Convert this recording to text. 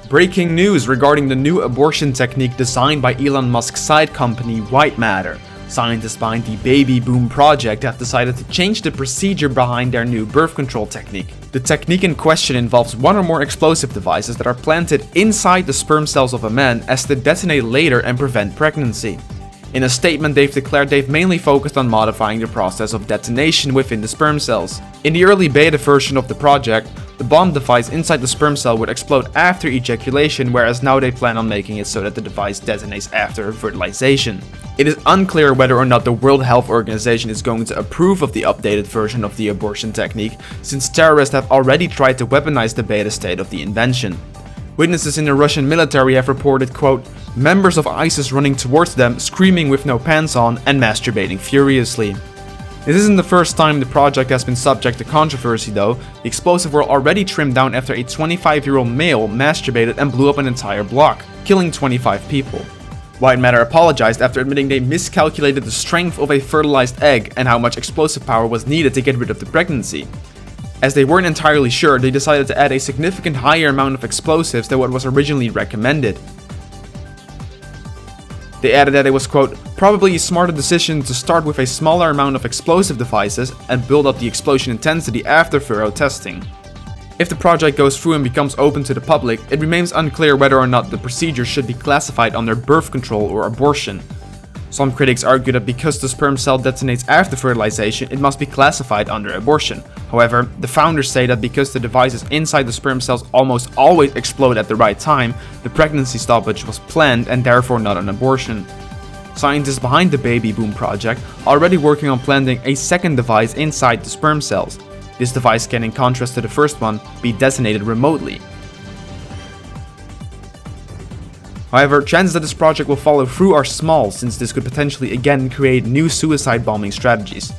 Breaking news regarding the new abortion technique designed by Elon Musk's side company White Matter. Scientists behind the Baby Boom project have decided to change the procedure behind their new birth control technique. The technique in question involves one or more explosive devices that are planted inside the sperm cells of a man as to detonate later and prevent pregnancy. In a statement, they've declared they've mainly focused on modifying the process of detonation within the sperm cells. In the early beta version of the project, the bomb device inside the sperm cell would explode after ejaculation, whereas now they plan on making it so that the device detonates after fertilization. It is unclear whether or not the World Health Organization is going to approve of the updated version of the abortion technique, since terrorists have already tried to weaponize the beta state of the invention. Witnesses in the Russian military have reported, quote, members of ISIS running towards them, screaming with no pants on and masturbating furiously. This isn't the first time the project has been subject to controversy though. The explosive were already trimmed down after a 25-year-old male masturbated and blew up an entire block, killing 25 people. White Matter apologized after admitting they miscalculated the strength of a fertilized egg and how much explosive power was needed to get rid of the pregnancy. As they weren't entirely sure, they decided to add a significant higher amount of explosives than what was originally recommended. They added that it was, quote, probably a smarter decision to start with a smaller amount of explosive devices and build up the explosion intensity after thorough testing. If the project goes through and becomes open to the public, it remains unclear whether or not the procedure should be classified under birth control or abortion. Some critics argue that because the sperm cell detonates after fertilization, it must be classified under abortion. However, the founders say that because the devices inside the sperm cells almost always explode at the right time, the pregnancy stoppage was planned and therefore not an abortion. Scientists behind the Baby Boom project are already working on planting a second device inside the sperm cells. This device can, in contrast to the first one, be detonated remotely. However, chances that this project will follow through are small, since this could potentially again create new suicide bombing strategies.